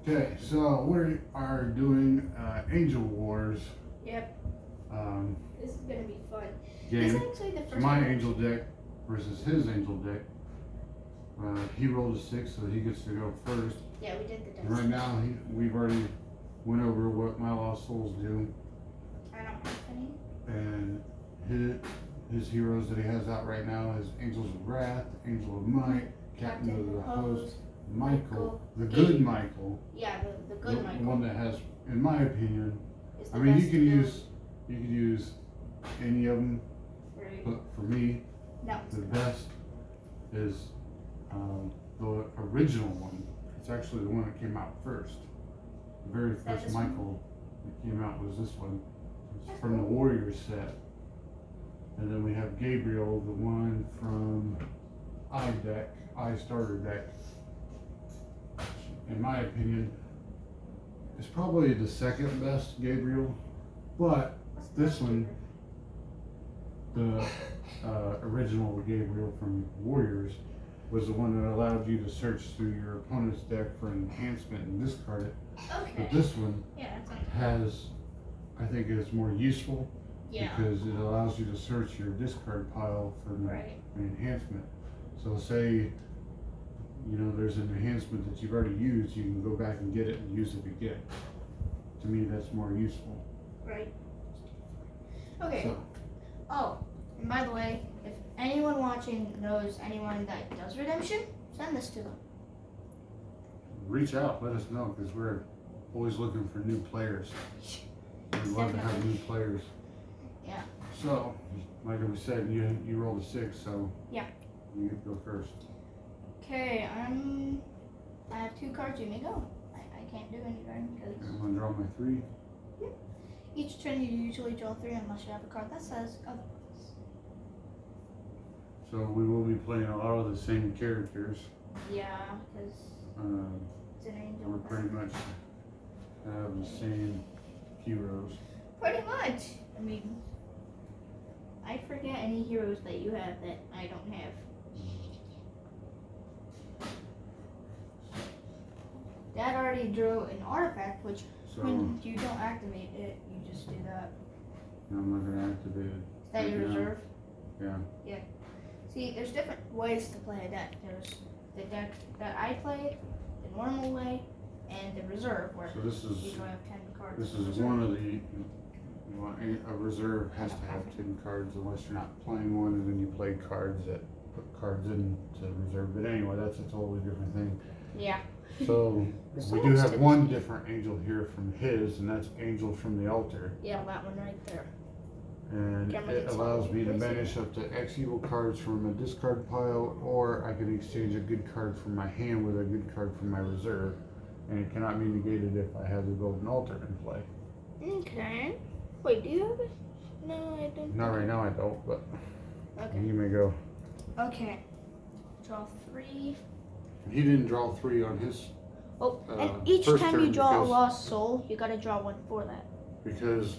Okay, so we are doing Angel Wars. Yep. This is gonna be fun. Game. This is actually the first My time. angel deck versus his angel deck. He rolled a 6, so he gets to go first. Yeah, we did the dice. And right now, we've already went over what my Lost Souls do. I don't have any. And his heroes that he has out right now is Angels of Wrath, Angel of Might, Captain of the Host, Michael, the good Michael. Yeah, the good Michael. The one that has, in my opinion, Is the I mean, best you could build. use any of them, Right. but for me, the best is the original one. It's actually the one that came out first. The very first Michael that came out was this one. It's from the Warriors set. And then we have Gabriel, the one from I Starter deck. In my opinion, it's probably the second best Gabriel, but this one, the original Gabriel from Warriors, was the one that allowed you to search through your opponent's deck for enhancement and discard it. Okay. But this one has, I think it's more useful yeah. because it allows you to search your discard pile for an enhancement. So say, there's an enhancement that you've already used, you can go back and get it and use it again. To me, that's more useful. Right. Okay. So, oh, and by the way, if anyone watching knows anyone that does redemption, send this to them. reach out, let us know, because we're always looking for new players. We'd love to have new players. Yeah. So, like I said, you rolled a 6, so yeah, you get to go first. Okay, I have 2 cards. You may go. I can't do anything because I'm gonna draw my 3. Yeah. Each turn you usually draw 3 unless you have a card that says otherwise. So we will be playing a lot of the same characters. Yeah, because it's an angel. We're pretty much have the same heroes. Pretty much. I mean, I forget any heroes that you have that I don't have. Dad already drew an artifact, which when you don't activate it, you just do that. I'm not gonna activate it. Is that your reserve? Yeah. Yeah. See, there's different ways to play a deck. There's the deck that I play, the normal way, and the reserve where so this is, you have 10 cards. This is one of the, a reserve has to have 10 cards unless you're not playing one, and then you play cards that put cards into reserve. But anyway, that's a totally different thing. Yeah. So we do have one different angel here from his, and that's Angel from the Altar. Yeah, that one right there. And it allows me to banish up to X evil cards from a discard pile, or I can exchange a good card from my hand with a good card from my reserve, and it cannot be negated if I have the Golden Altar in play. Okay. Wait, do you have it? No, I don't. Not right now, I don't, but okay. You may go. Okay. Draw 3. He didn't draw 3 on his. Oh, and each time you draw a lost soul, you gotta draw 1 for that. Because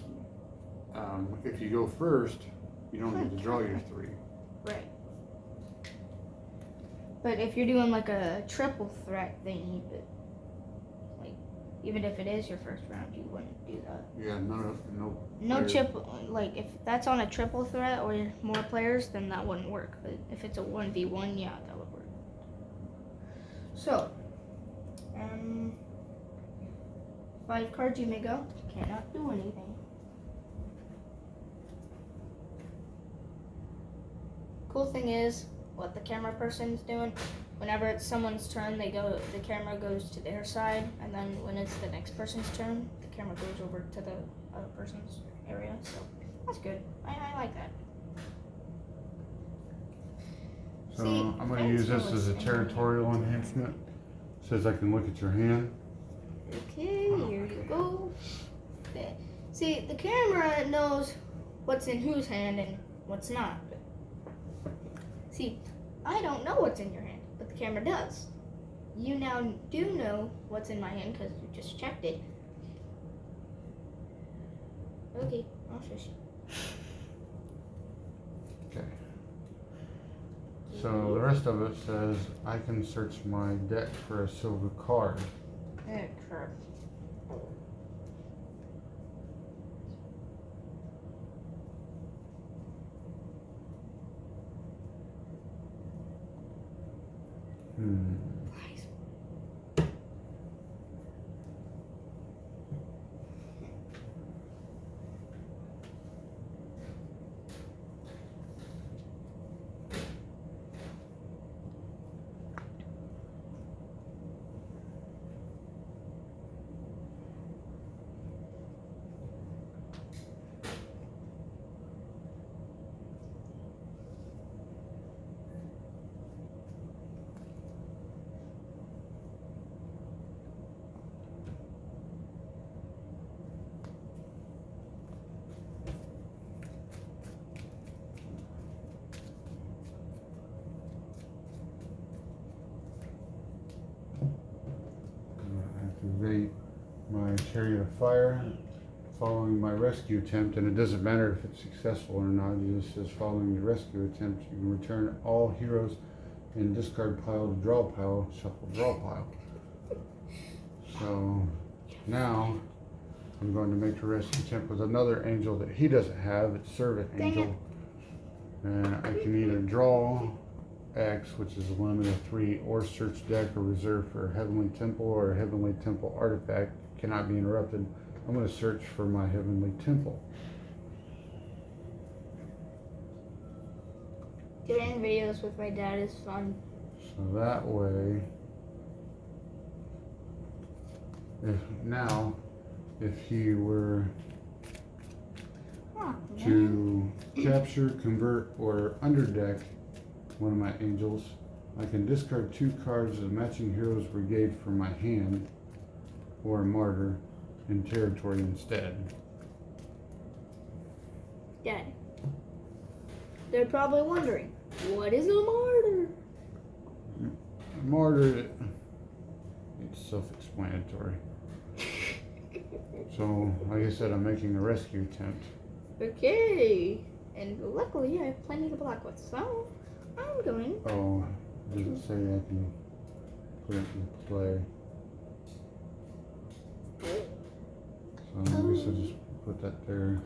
if you go first, you don't get to draw your 3. Right. But if you're doing like a triple threat thing, like even if it is your first round, you wouldn't do that. Yeah, no triple. Like if that's on a triple threat or more players, then that wouldn't work. But if it's a 1v1, yeah, that would work. So, 5 cards you may go. Cannot do anything. Cool thing is, what the camera person's doing, whenever it's someone's turn, the camera goes to their side, and then when it's the next person's turn, the camera goes over to the other person's area, so that's good. I like that. So I'm going to use this as a territorial enhancement. It says I can look at your hand. Okay, here you go. See, the camera knows what's in whose hand and what's not. See, I don't know what's in your hand, but the camera does. You now do know what's in my hand because you just checked it. Okay, I'll shush you. Okay. So the rest of it says I can search my deck for a silver card. Okay. activate my chariot of fire following my rescue attempt, and it doesn't matter if it's successful or not. It just says following the rescue attempt, you can return all heroes in discard pile to draw pile, shuffle draw pile. So now I'm going to make a rescue attempt with another angel that he doesn't have. It's servant angel, and I can either draw X, which is a limit of 3, or search deck or reserve for a heavenly temple or a heavenly temple artifact. Cannot be interrupted. I'm going to search for my heavenly temple. Doing videos with my dad is fun. So that way, if he were to capture, convert, or underdeck one of my angels, I can discard 2 cards of the matching heroes brigade from my hand, or a martyr in territory instead. Dad, they're probably wondering, what is a martyr? A martyr, it's self-explanatory. So, like I said, I'm making a rescue attempt. Okay, and luckily I have plenty to block with, so I'm going. Oh, does it say I can put it in play? So I guess I'll just put that there.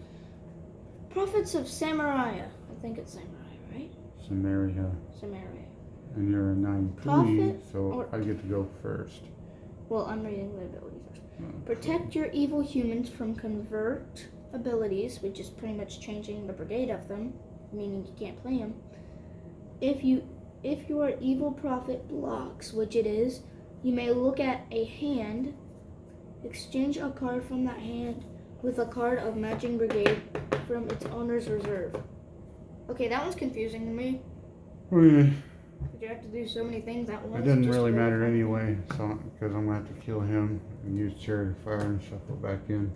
Prophets of Samaria. I think it's Samaria, right? Samaria. Samaria. And you're a 9-3, Prophet so I get to go first. Well, I'm reading the ability first. Okay. Protect your evil humans from convert abilities, which is pretty much changing the brigade of them, meaning you can't play them. If your evil prophet blocks, which it is, you may look at a hand, exchange a card from that hand with a card of matching brigade from its owner's reserve. Okay, that one's confusing to me. Oh, yeah. But you have to do so many things at once. It doesn't just really to go matter from- anyway, so because I'm gonna have to kill him and use chariot of fire and shuffle back in.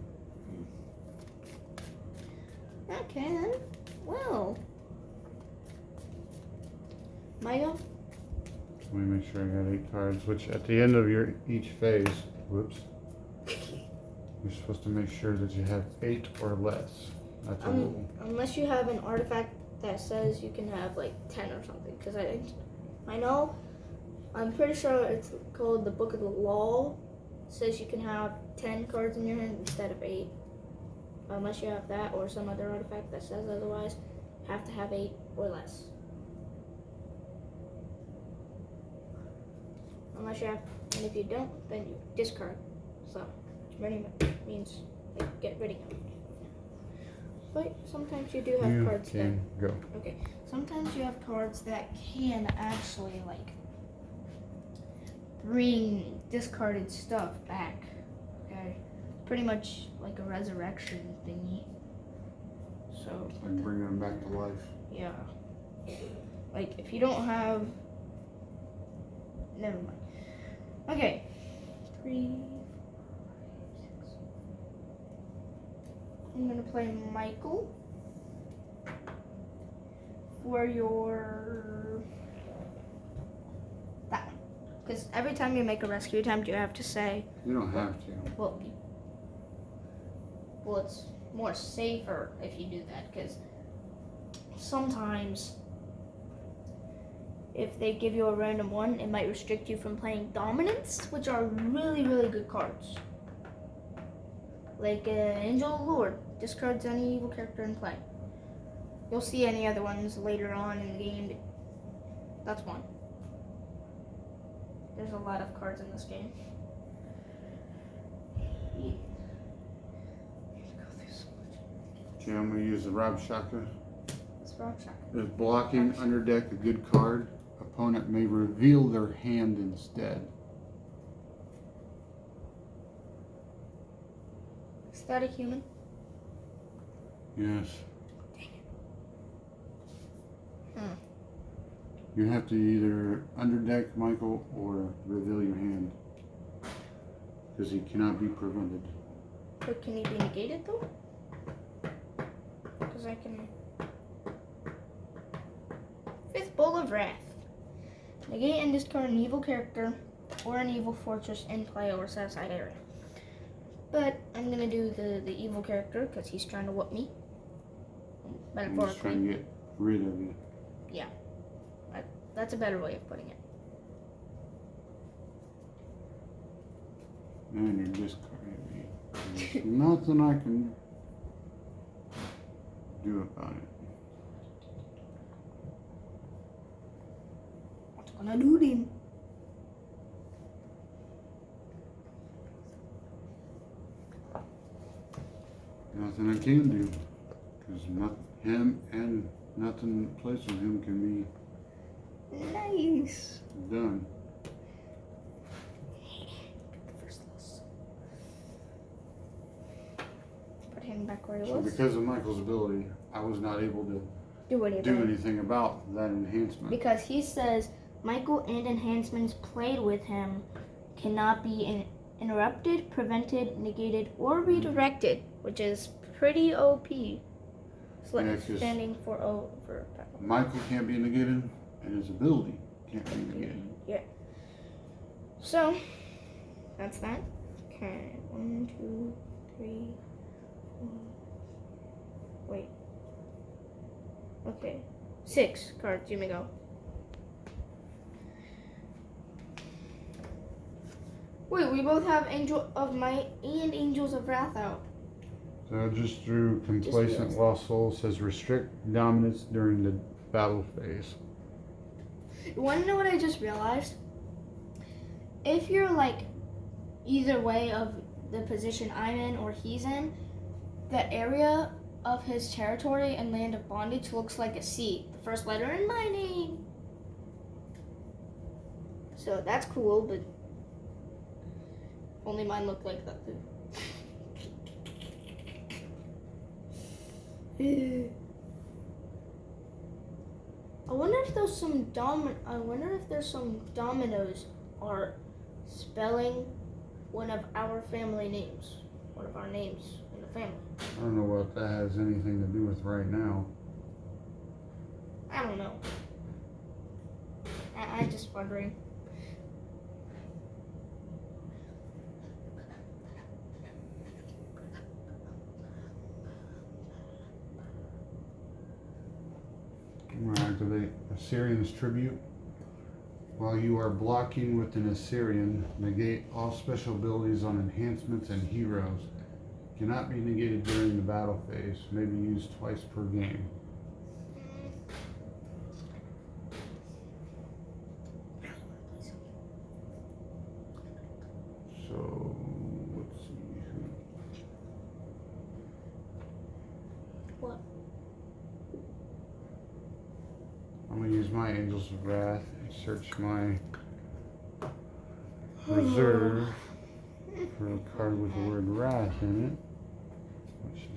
Okay then. Well. Maya? Let me make sure I got 8 cards, which at the end of your each phase, whoops, you're supposed to make sure that you have 8 or less. That's a rule. Unless you have an artifact that says you can have like 10 or something. Because I know, I'm pretty sure it's called the Book of the Law. It says you can have 10 cards in your hand instead of 8. Unless you have that or some other artifact that says otherwise, you have to have 8 or less. Unless you have, and if you don't, then you discard. So, which pretty much means like, get rid of them. But sometimes you do have You cards that. can go. Okay, sometimes you have cards that can actually like bring discarded stuff back. Okay, pretty much like a resurrection thingy. So And bringing them back to life. yeah, like if you don't have, never mind. Okay, 3, 5, 6. I'm gonna play Michael for your that one, because every time you make a rescue attempt, you have to say, You don't have to. well, it's more safer if you do that, because sometimes if they give you a random one, it might restrict you from playing Dominance, which are really, really good cards. Like Angel of the Lord, discards any evil character in play. You'll see any other ones later on in the game. That's one. There's a lot of cards in this game. Yeah. Okay, I'm going to use the Rob Shaka. It's Rob Shaka. If blocking underdeck a good card, opponent may reveal their hand instead. Is that a human? Yes. Dang it. You have to either underdeck Michael or reveal your hand. Because he cannot be prevented. But can he be negated though? Because I can. Fifth Bowl of Wrath. Negate and discard an evil character or an evil fortress in play or set aside area. But I'm gonna do the evil character because he's trying to whoop me. I'm just trying to get rid of you. Yeah. That's a better way of putting it. And you're discarding me. There's nothing I can do about it. What's gonna do then? Nothing I can do. Because him and nothing in place with him can Nice. be done. First loss. Put him back where he So was. because of Michael's ability, I was not able to do anything about that enhancement. Because he says Michael and enhancements played with him cannot be interrupted, prevented, negated, or redirected, which is pretty OP. Standing for O for Michael can't be negated, and his ability can't be negated. Yeah. So that's that. Okay. 1, 2, 3, 4. Wait. Okay. 6 cards. You may go. Wait, we both have Angel of Might and Angels of Wrath out. So I just drew Complacent Lost Soul. Says restrict dominance during the battle phase. You want to know what I just realized? If you're like either way of the position I'm in or he's in, the area of his territory and land of bondage looks like a C, the first letter in my name. So that's cool, but only mine look like that too. I wonder if there's some dominoes are spelling one of our family names, one of our names in the family. I don't know what that has anything to do with right now. I don't know. I'm just wondering. I'm going to activate Assyrian's Tribute. While you are blocking with an Assyrian, negate all special abilities on enhancements and heroes. Cannot be negated during the battle phase. May be used twice per game. So, let's see. What? I'm going to use my Angels of Wrath and search my reserve for a card with the word Wrath in it, which is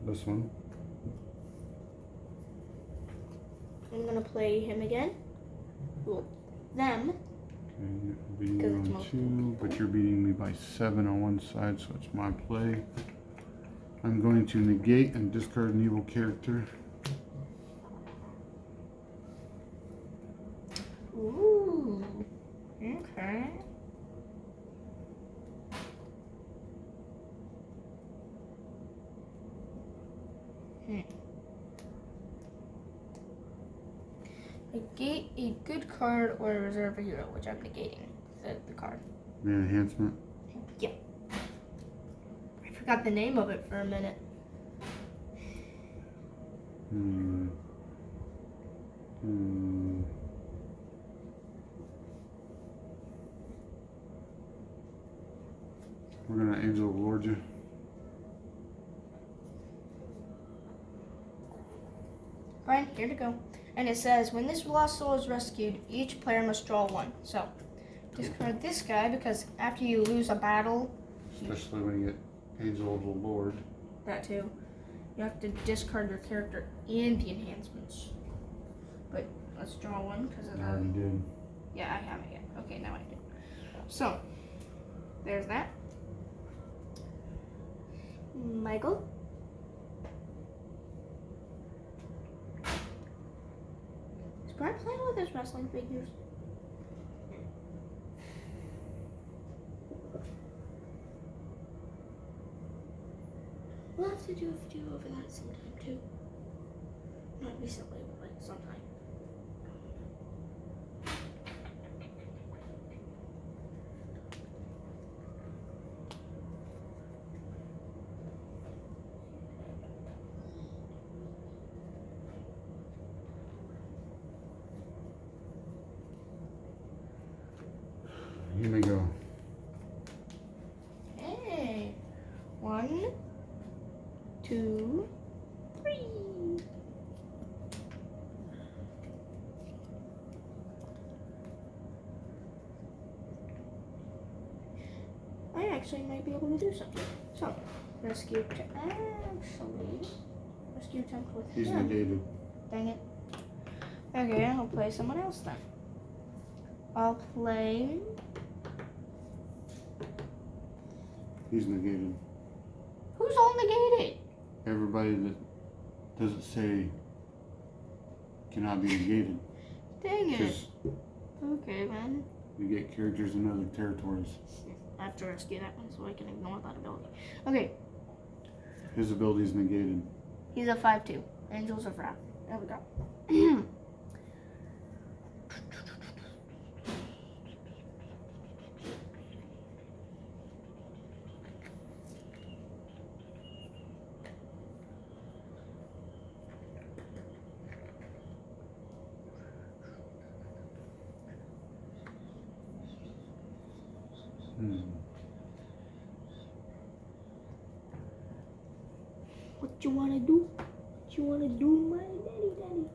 this one. I'm gonna play him again. Well, them. Okay, I'll beat you on 2, but you're beating me by 7 on one side, so it's my play. I'm going to negate and discard an evil character. Ooh. Okay. Negate a good card or reserve a hero, which I'm negating the card. The enhancement. Yeah. I forgot the name of it for a minute. We're gonna Angel of Lord you. Fine, here to go. And it says, when this lost soul is rescued, each player must draw 1. So, discard this guy because after you lose a battle, Especially when you get Angel of the Lord. that too, you have to discard your character and the enhancements. But let's draw 1 because of I that. already did. Yeah, I haven't yet. Okay, now I do. So, there's that. Michael. Is Brad playing with his wrestling figures? We'll have to do a video over that sometime too. Not recently, but like sometime. Here we go. Hey. 1, 2, 3. I actually might be able to do something. So, rescue attempt with He's him. negated. Dang it. Okay, I'll play someone else then. I'll play. He's negated. Who's all negated? Everybody that doesn't say cannot be negated. Dang it. Because Okay, then. you get characters in other territories. I have to rescue that one so I can ignore that ability. Okay, His ability is negated. he's a 5-2. Angels of Wrath. There we go. What you wanna do? What you wanna do, my daddy?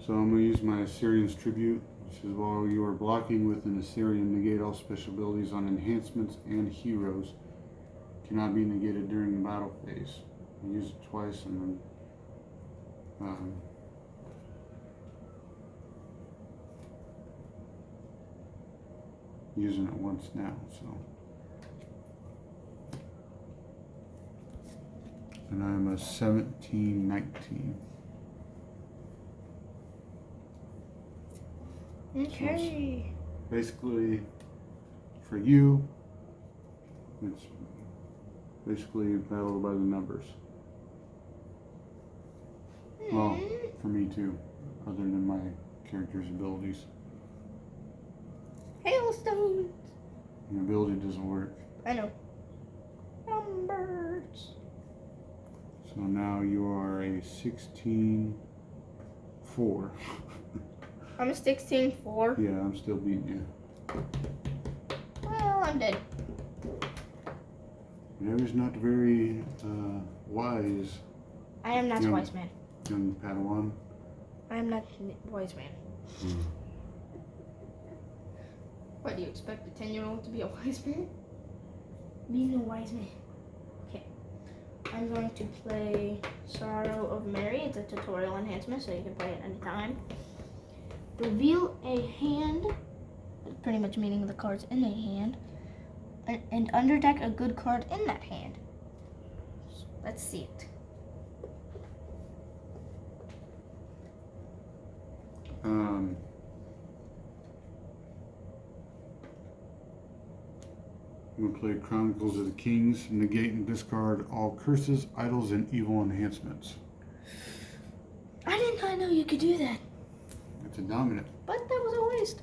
So I'm going to use my Assyrian's Tribute, which is while you are blocking with an Assyrian, negate all special abilities on enhancements and heroes. Cannot be negated during the battle phase. I use it twice and then using it once now, so. And I'm a 17-19. Okay. Basically, for you, it's basically battle by the numbers. Well, for me too, other than my character's abilities. Hailstones. The ability doesn't work. I know. Numbers. So now you are a 16-4. I'm a 16-4. Yeah, I'm still beating you. Well, I'm dead. Never's not very wise, I am not Young- wise man. young Padawan. I am not wise man. What, do you expect a 10-year-old to be a wise man? Being a wise man. Okay. I'm going to play Sorrow of Mary. It's a tutorial enhancement, so you can play it anytime. Reveal a hand, pretty much meaning the cards in a hand, and underdeck a good card in that hand. So let's see it. I'm going to play Chronicles of the Kings, negate and discard all curses, idols, and evil enhancements. I did not know you could do that, It's a dominant. but that was a waste.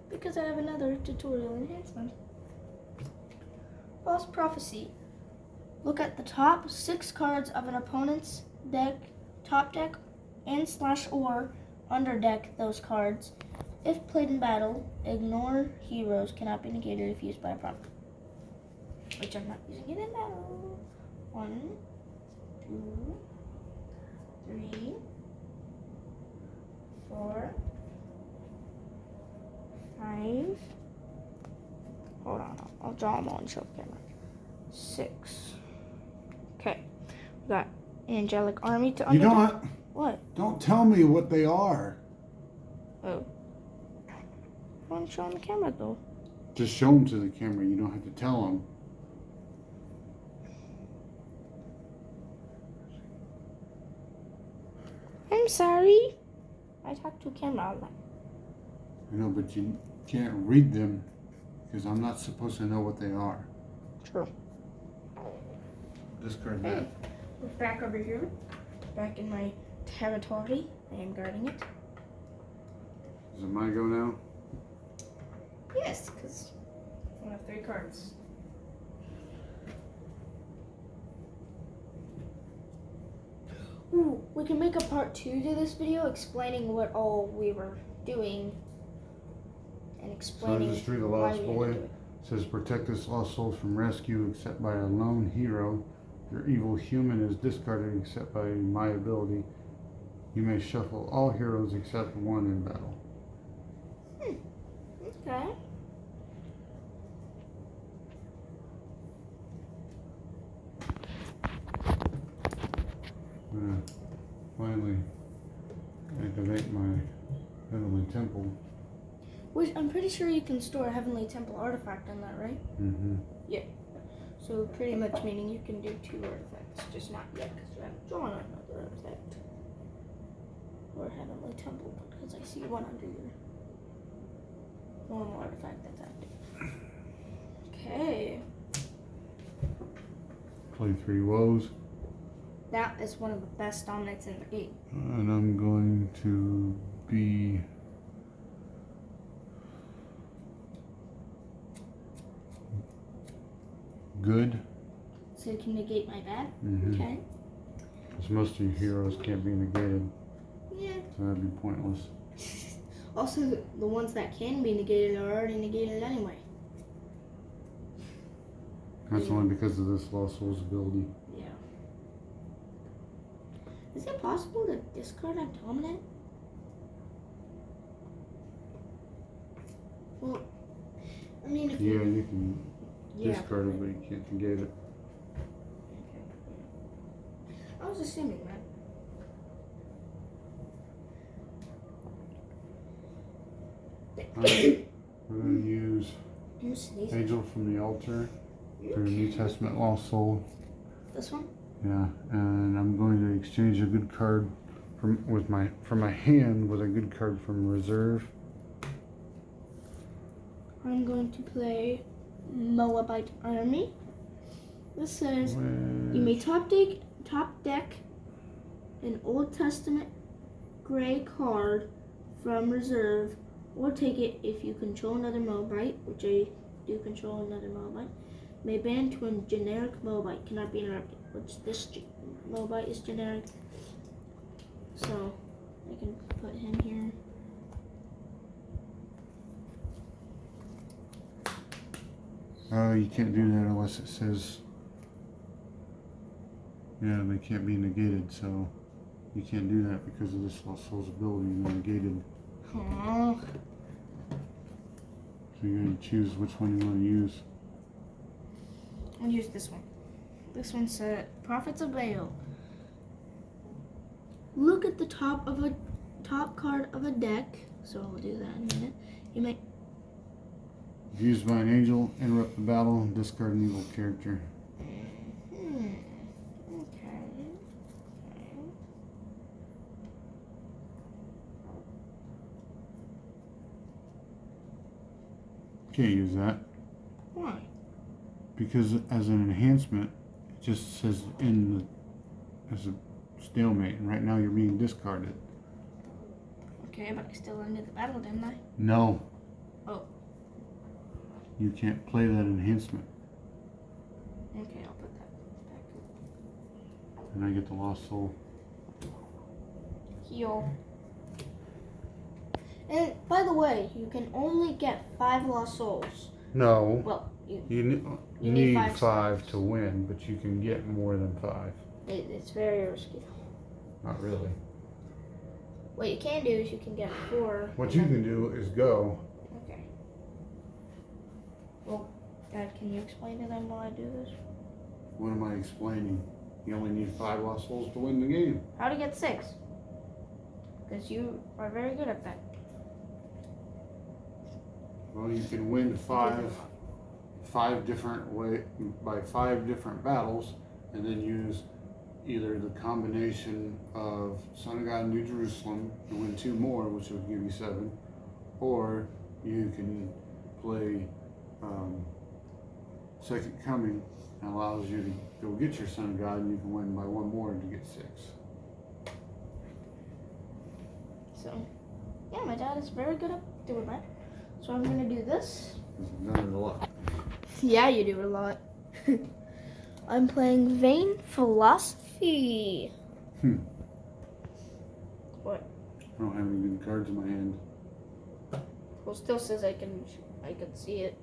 Because I have another tutorial enhancement. False Prophecy. Look at the top 6 cards of an opponent's deck, top deck, and /or underdeck those cards. If played in battle, ignore heroes cannot be negated if used by a prop. Which I'm not using it in battle. 1, 2, 3, 4, 5. Hold on, I'll draw them all and show the camera. 6. Okay, we got Angelic Army to underdeck. You don't. What? Don't tell me what they are. Oh. I want to show on the camera though. Just show them to the camera. You don't have to tell them. I'm sorry. I talk to camera all the time. I know, but you can't read them because I'm not supposed to know what they are. True. Discard Hey, that. we're back over here. Back in my territory. I am guarding it. Is it my go now? Yes, because I have 3 cards. Ooh, we can make a part 2 to this video explaining what all we were doing and explaining Just read the why last we boy. had to do it. It says protect this lost soul from rescue except by a lone hero. Your evil human is discarded except by my ability. You may shuffle all heroes except one in battle. Okay. I'm gonna finally activate my Heavenly Temple. Which I'm pretty sure you can store a Heavenly Temple artifact on that, right? Mm-hmm. So pretty much meaning you can do 2 artifacts, just not yet because you haven't drawn another artifact. Or Heavenly Temple, because I see one under your normal artifact that's active. Okay. Play 3 woes. That is one of the best dominants in the game. And I'm going to be good. So you can negate my bad? Mm-hmm. Okay. Because most of your heroes can't be negated, Yeah. so that'd be pointless. Also, the ones that can be negated are already negated anyway. That's only because of this Lost Souls ability. Yeah. Is it possible to discard a dominant? Well, I mean, if Yeah, you can yeah. discard it, but you can't negate it. I was assuming that. We're going to use You sneeze. Angel from the Altar for New Testament Lost Soul. This one? Yeah, and I'm going to exchange a good card from my hand with a good card from Reserve. I'm going to play Moabite Army. This says you may top deck an Old Testament gray card from Reserve, or take it if you control another Moabite, which I do control another Moabite. May ban to a generic Moabite, cannot be interrupted, which this Moabite is generic. So I can put him here. You can't do that unless it says, yeah, they can't be negated, so you can't do that because of this Lost Souls ability, they're negated. Aww. So you're going to choose which one you want to use. I'll use this one. This one said, Prophets of Baal. Look at the top card of a deck. So I'll do that in a minute. You may Used by an angel, interrupt the battle, discard an evil character. Okay. Can't use that. Why? Because as an enhancement, it just says as a stalemate, and right now you're being discarded. Okay, but I still ended the battle, didn't I? No. Oh. You can't play that enhancement. Okay, I'll put that back. And I get the Lost Soul. Heal. And by the way, you can only get 5 lost souls. No. Well, You need need 5 5 to win, but you can get more than 5. it's very risky. Not really. What you can do is you can get 4. What you can do is go. Okay. Well, Dad, can you explain to them why I do this? What am I explaining? You only need 5 Lost Souls to win the game. How to get 6? Because you are very good at that. Well, you can win 5 different by 5 different battles, and then use either the combination of Son of God and New Jerusalem and win 2 more, which will give you 7, or you can play Second Coming, and allows you to go get your Son of God, and you can win by 1 more to get 6. So, yeah, my dad is very good at doing that. So I'm gonna do this. I've done it a lot. Yeah, you do a lot. I'm playing Vain Philosophy. What? I don't have any good cards in my hand. Well, still says I can see it.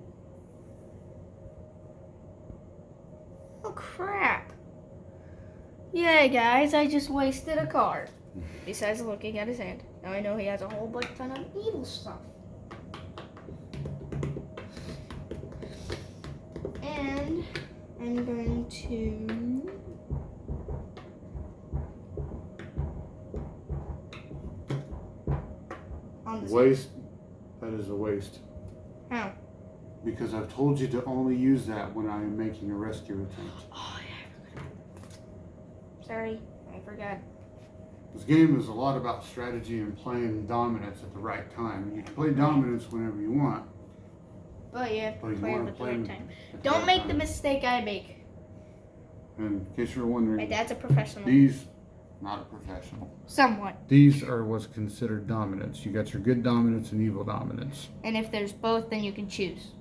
Oh crap! Yeah, guys, I just wasted a card. Besides looking at his hand, now I know he has a whole ton of evil stuff. And I'm going to on this. Waste? That is a waste. How? Because I've told you to only use that when I am making a rescue attempt. Oh yeah. Sorry, I forgot. This game is a lot about strategy and playing dominance at the right time. You can play dominance whenever you want. But you have to play them at the right time. At the Don't right make time. the mistake I make. And in case you're wondering, My dad's a professional. these, not a professional. Somewhat. These are what's considered dominance. You got your good dominance and evil dominance. And if there's both, then you can choose.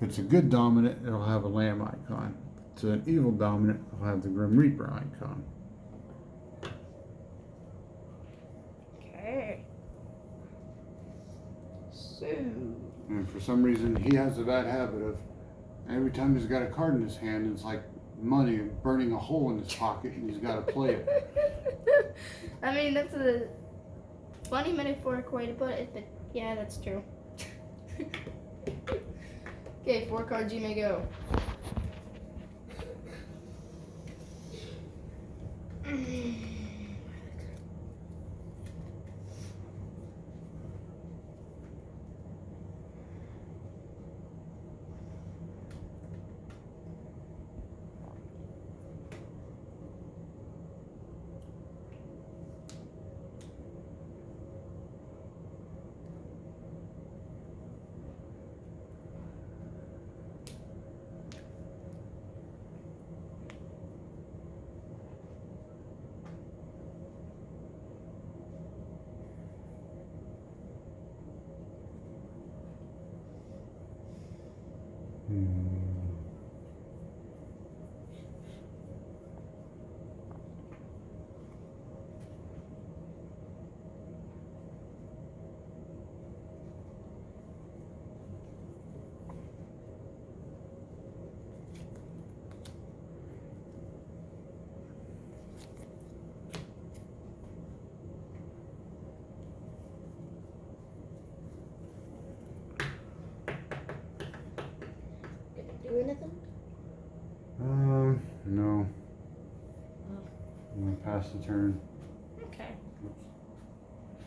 If it's a good dominant, it'll have a lamb icon. If it's an evil dominant, it'll have the Grim Reaper icon. Okay. So. And for some reason, he has a bad habit of every time he's got a card in his hand, it's like money burning a hole in his pocket, and he's got to play it. I mean, that's a funny metaphoric way to put it, but yeah, that's true. Okay, 4 cards you may go. Do anything? No. I'm gonna pass the turn. Okay.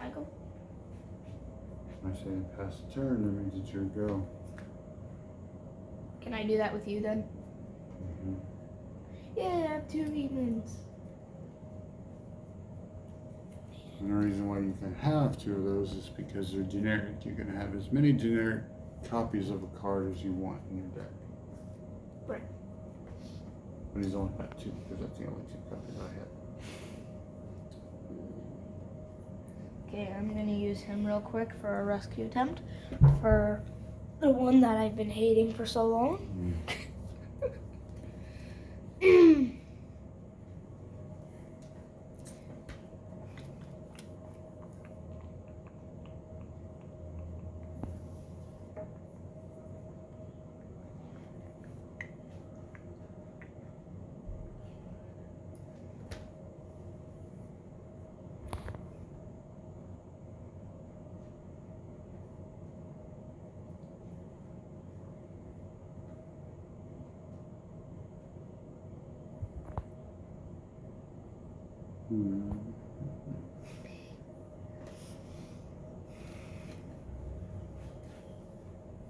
I go. I say pass the turn, that means it's your go. Can I do that with you then? Mm-hmm. Yeah, I have 2 evens. And the reason why you can have 2 of those is because they're generic. You're gonna have as many generic copies of a card as you want in your deck. Right. But he's only got 2 because that's the only 2 copies I have. Okay, I'm gonna use him real quick for a rescue attempt for the one that I've been hating for so long.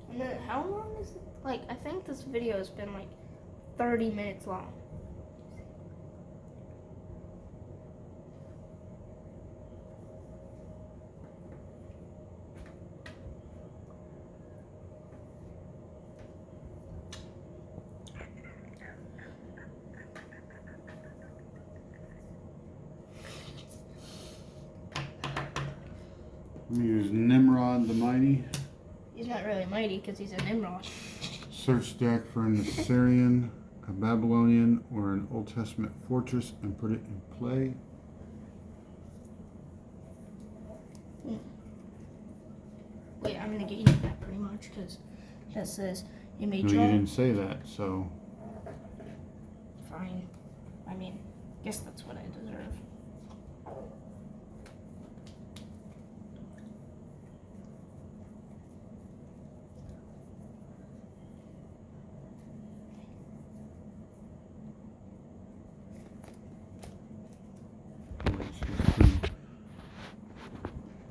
And then how long is it? Like, I think this video has been like 30 minutes long. I'm gonna use Nimrod the Mighty. He's not really mighty because he's a Nimrod. Search stack for an Assyrian, a Babylonian, or an Old Testament fortress and put it in play. Wait, I'm gonna get you that pretty much because that says you may No, you draw. didn't say that, so. Fine. I mean, guess that's what I deserve.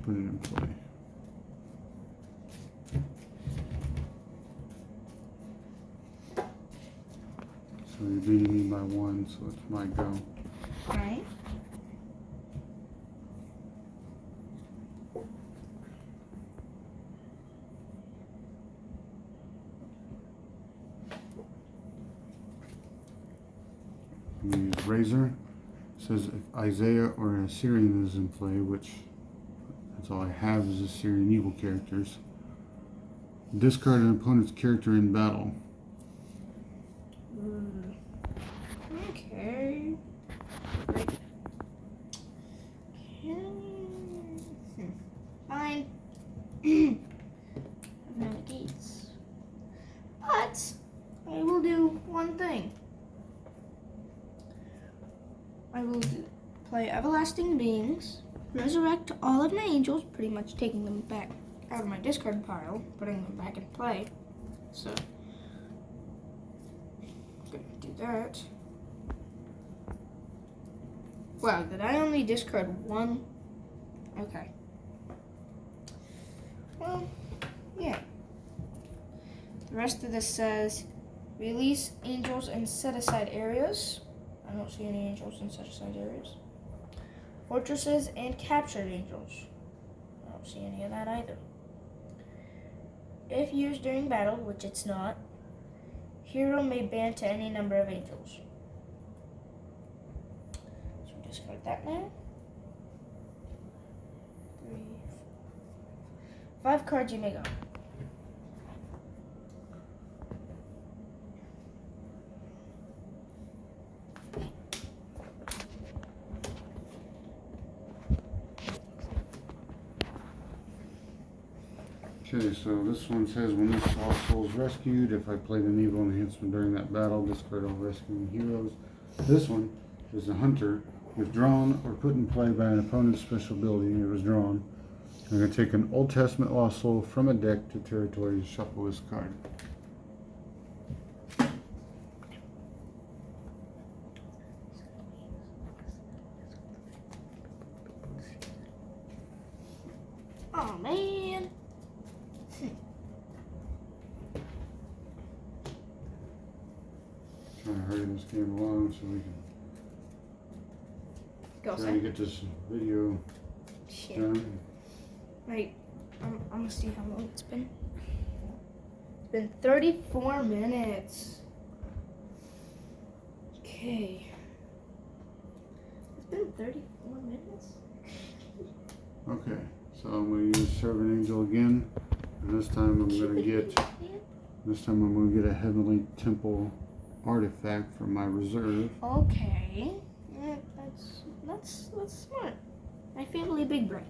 Put it in play. So you're beating me by 1, so it's my go. Alright. I'm gonna use Razor. It says if Isaiah or an Assyrian is in play, which that's all I have is Assyrian evil characters. Discard an opponent's character in battle. Okay. Great. Fine. I've no gates. But I will do one thing. I will play Everlasting Beings, resurrect all of my angels, pretty much taking them back out of my discard pile, putting them back in play. So, I'm gonna do that. Wow, did I only discard one? Okay. Well, yeah. The rest of this says, release angels in set-aside areas. I don't see any angels in set-aside areas. Fortresses and captured angels. I don't see any of that either. If used during battle, which it's not, hero may ban to any number of angels. So discard that now. 3, 4, 5 cards you may go. Okay, so this one says when this all soul is rescued, if I played an evil enhancement during that battle, discard all rescuing heroes. This one is a hunter, withdrawn or put in play by an opponent's special ability, and it was drawn. I'm going to take an Old Testament lost soul from a deck to territory and shuffle this card. Oh man. Trying to hurry this game along so we can Go, try to get this video Shit. done. Right. I'm gonna see how long it's been. It's been 34 minutes. Okay. It's been 34 minutes? Okay, so I'm going to use Servant Angel again, and this time I'm going to get a Heavenly Temple artifact from my reserve. Okay. Yeah, that's smart. My family big brain.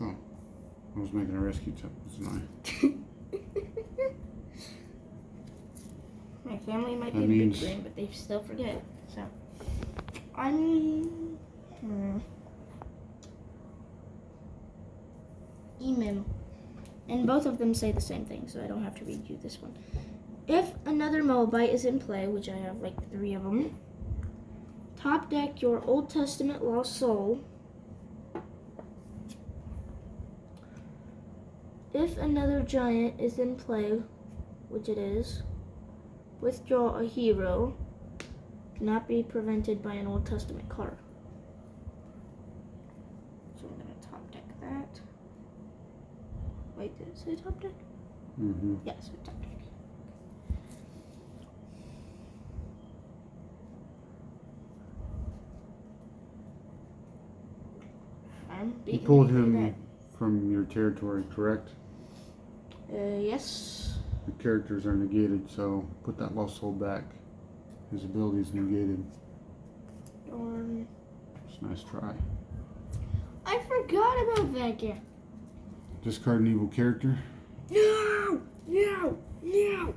Oh, I was making a rescue temple tonight. My family might That be means- big brain, but they still forget. So, I'm email. and both of them say the same thing, so I don't have to read you this one. If another Moabite is in play, which I have like 3 of them, top deck your Old Testament lost soul. If another giant is in play, which it is, withdraw a hero. Cannot be prevented by an Old Testament card. So I'm going to top deck that. Wait, did it say top deck? Mm-hmm. Yes, it's top deck. You pulled him from your territory, correct? Yes. The characters are negated, so put that lost soul back. His ability is negated. Darn. It's a nice try. I forgot about that game. Discard an evil character. No! No! No!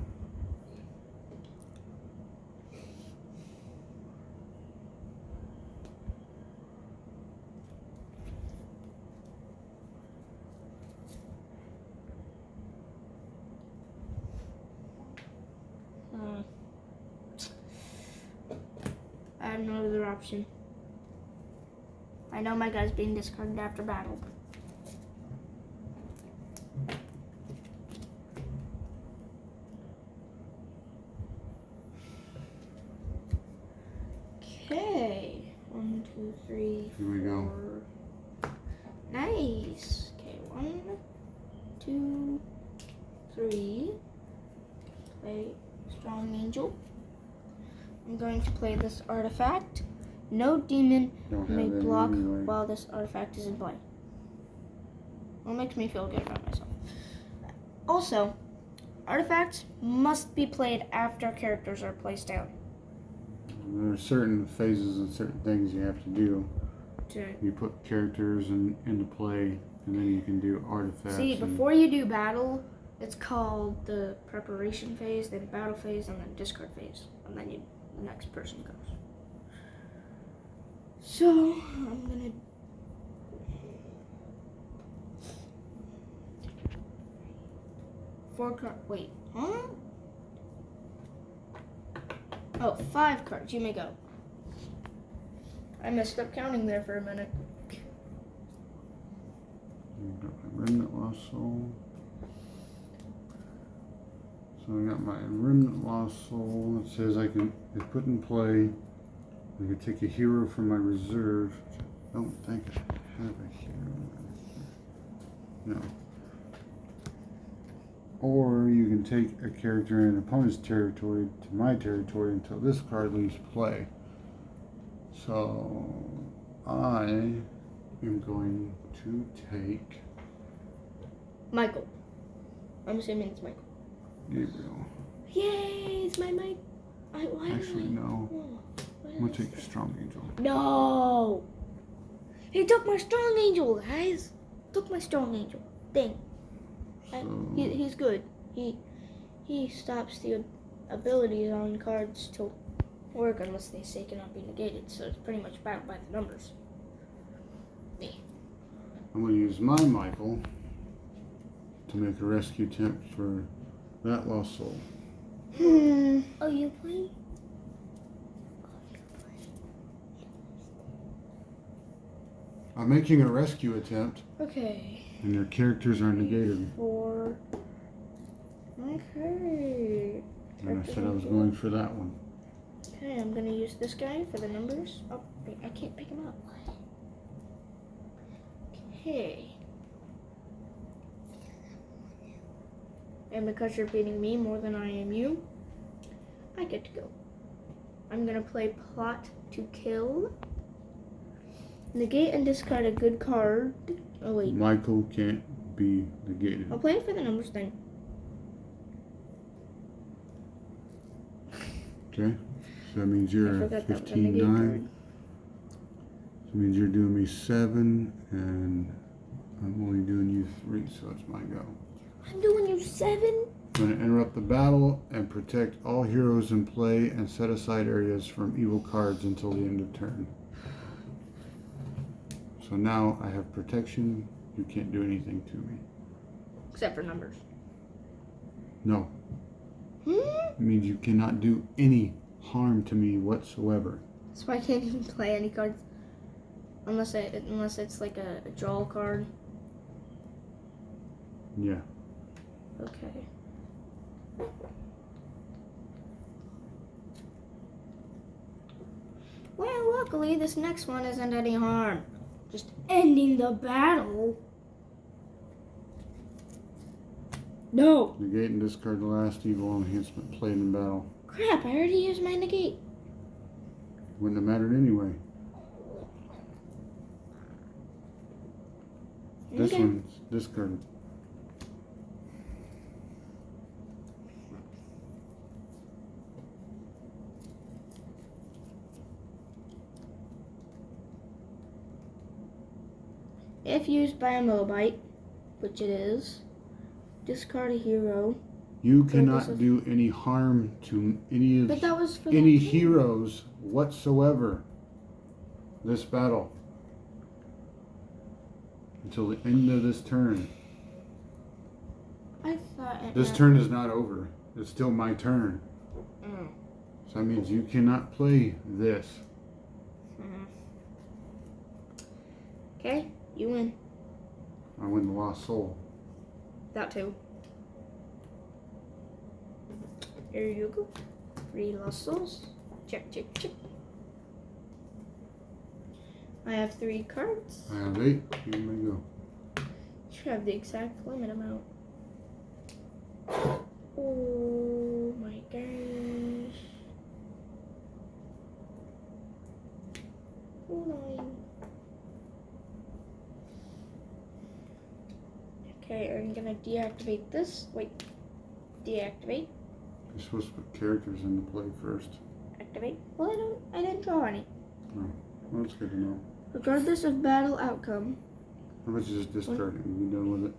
I have no other option. I know my guy's being discarded after battle. Okay. 1, 2, 3, 4. Here we go. Nice. Okay, 1, 2, 3. Play Strong Angel. I'm going to play this artifact. No demon may block while this artifact is in play. Well, it makes me feel good about myself. Also, artifacts must be played after characters are placed down. There are certain phases and certain things you have to do. You put characters into play, and then you can do artifacts. See, before you do battle, it's called the preparation phase, then battle phase, and then discard phase. And then the next person goes. So, I'm gonna... Wait, huh? Oh, 5 cards. You may go. I messed up counting there for a minute. Got my Remnant Lost Soul. So I got my Remnant Lost Soul. It says I can put in play. I can take a hero from my reserve. I don't think I have a hero. No. Or you can take a character in an opponent's territory to my territory until this card leaves play. So I am going to take Michael. I'm assuming it's Michael. Gabriel. Yay, it's my Mike. Actually, no. I'm going to take a Strong Angel. No! He took my Strong Angel, guys. Took my Strong Angel. Dang. So, He's good. He stops the abilities on cards to work unless they say cannot be negated. So it's pretty much bound by the numbers. Yeah. I'm going to use my Michael to make a rescue attempt for that lost soul. Oh, you play? I'm making a rescue attempt. Okay. And your characters are negated. 4. Okay. And I said I was going for that one. Okay, I'm gonna use this guy for the numbers. Oh, wait, I can't pick him up. Okay. And because you're beating me more than I am you, I get to go. I'm gonna play Plot to Kill. Negate and discard a good card. Oh wait. Michael can't be negated. I'll play it for the numbers then. Okay. So that means you're 15 9. So that means you're doing me 7, and I'm only doing you 3, so it's my go. I'm doing you 7? I'm going to interrupt the battle and protect all heroes in play and set aside areas from evil cards until the end of turn. So now I have protection. You can't do anything to me. Except for numbers. No. It means you cannot do any harm to me whatsoever. So I can't even play any cards unless it's like a draw card. Yeah. Okay. Well, luckily this next one isn't any harm. Just ending the battle. No. Negate and discard the last evil enhancement played in battle. Crap, I already used my negate. Wouldn't have mattered anyway. This Okay. one's discarded. If used by a Mobite, which it is, discard a hero. You cannot do any harm to any But that was for any that game. heroes whatsoever this battle until the end of this turn. I thought it This meant- turn is not over. It's still my turn. Mm. So that means you cannot play this. Okay, you win. I win the lost soul. That too. Here you go. 3 lost souls. Check, check, check. I have 3 cards. I have 8. Here we go. You have the exact limit amount. Oh my gosh. Oh, 9. Okay, I'm gonna deactivate this. Wait. Deactivate. You're supposed to put characters into play first. Activate. Well, I didn't draw any. Oh, well, that's good to know. Regardless of battle outcome. How about you just discard it and be done with it?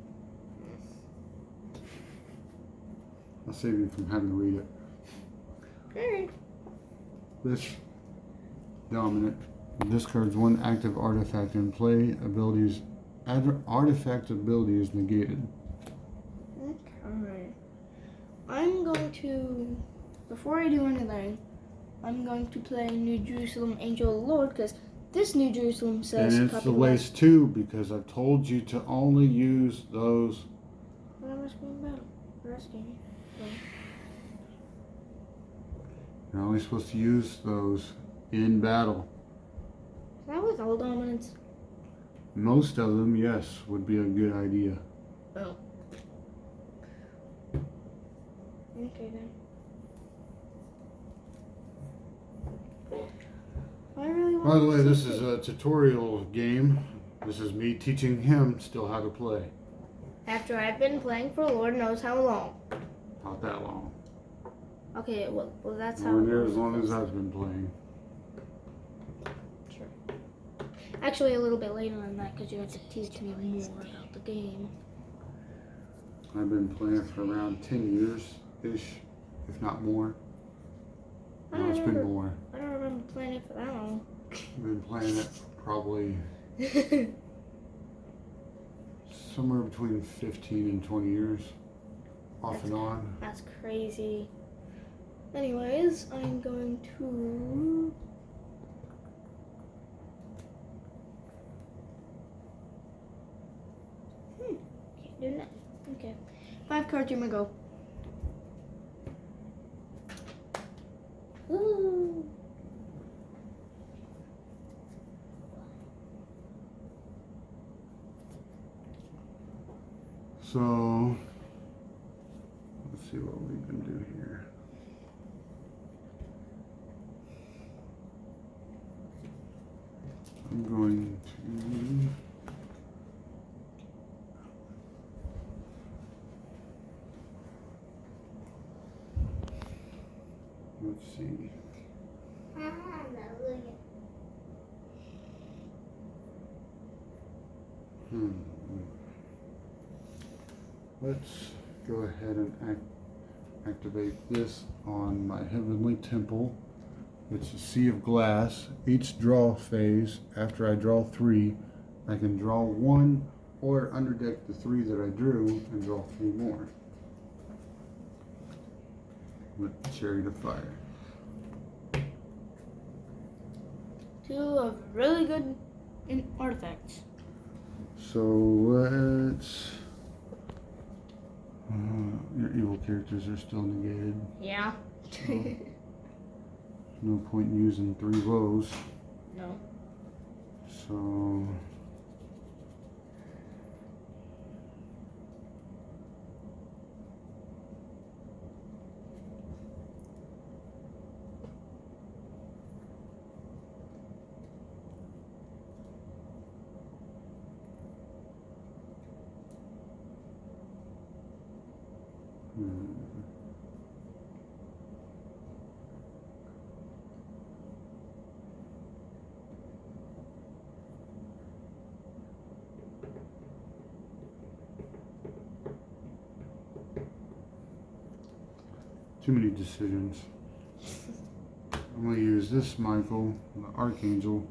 I'll save you from having to read it. Alright. This dominant discards 1 active artifact in play. Abilities artifact ability is negated. Okay. I'm going to, before I do anything, I'm going to play New Jerusalem Angel of the Lord because this New Jerusalem says And it's the copyright. lace too, because I've told you to only use those. What am I supposed to battle? Rescue. You're only supposed to use those in battle. Is that with all dominance? Most of them, yes, would be a good idea. Oh. Okay then. I really want By the way, to this see is a tutorial game. This is me teaching him still how to play. After I've been playing for Lord knows how long. Not that long. Okay, well that's how. Nowhere near as long as I've been playing. Sure. Actually, a little bit later than that because you have to teach me more about the game. I've been playing for around 10 years-ish, if not more. I No, don't it's been remember. more. I don't remember playing it for that long. I've been playing it probably somewhere between 15 and 20 years, off and on. That's crazy. Anyways, I'm going to... Can't do that. Okay. 5 cards, you may go. Ooh. So, let's see what we can do here. I'm going to... Let's see. Let's go ahead and activate this on my Heavenly Temple. It's a sea of glass. Each draw phase, after I draw 3, I can draw 1 or underdeck the 3 that I drew and draw 3 more. With Chariot of Fire. 2 of really good artifacts. So let's. Your evil characters are still negated. Yeah. No point in using 3 woes. No. So. Too many decisions. I'm going to use this Michael, the Archangel.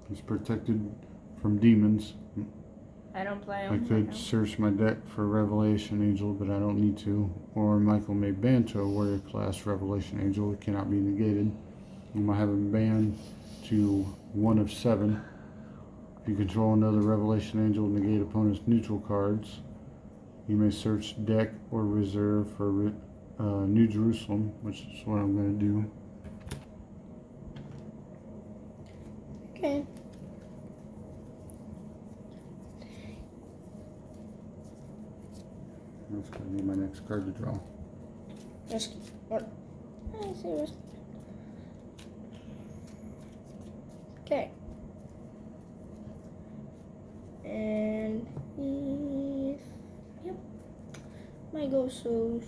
He's protected from demons. I don't play I him. could search my deck for Revelation Angel, but I don't need to. Or Michael may ban to a warrior class Revelation Angel. It cannot be negated. I'm going to have him banned to 1 of 7. If you control another Revelation Angel, negate opponent's neutral cards. You may search deck or reserve for New Jerusalem, which is what I'm going to do. Okay. That's going to be my next card to draw. Rescue. What? I say rescue. Okay. And yep. My go so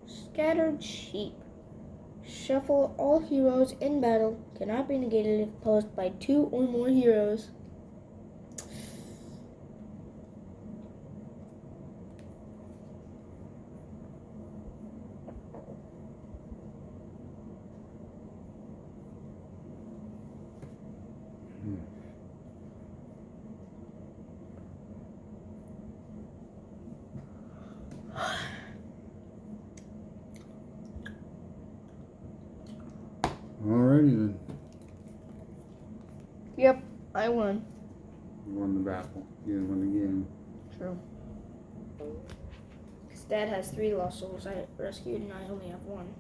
scattered sheep. Shuffle all heroes in battle. Cannot be negated if opposed by 2 or more heroes. Alrighty then. Yep, I won. You won the battle. You won the game. True. Because Dad has 3 lost souls I rescued, and I only have 1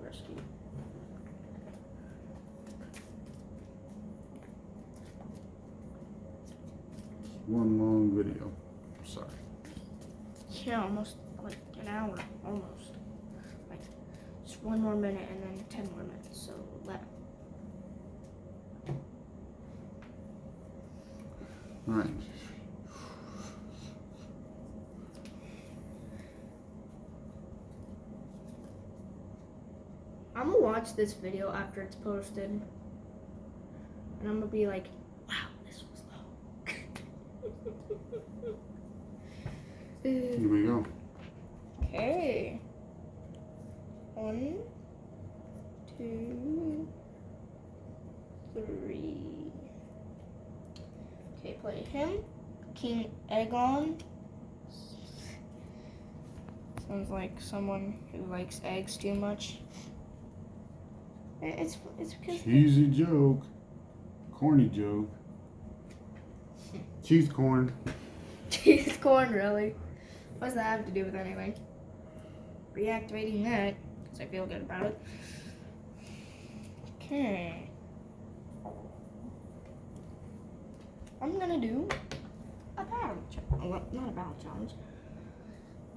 rescued. One long video. Sorry. Yeah, almost like an hour. Almost. Like, just 1 more minute and then 10 more minutes. So 11. Alright. I'm gonna watch this video after it's posted. And I'm gonna be like, wow, this was long. Here we go. Okay. 1, 2, 3. Okay, play him. King Aegon. Sounds like someone who likes eggs too much. It's because Cheesy joke. Corny joke. Cheese corn. cheese corn, really. What does that have to do with anything? Reactivating that, because I feel good about it. Okay. I'm gonna do a battle challenge. Not a battle challenge.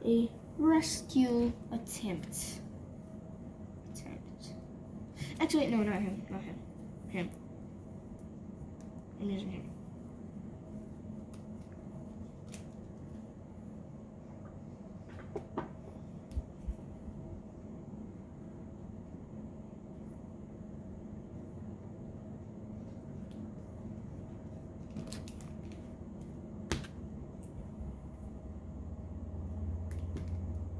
A rescue attempt. Actually, no, not him. Not him. Him. I'm using him.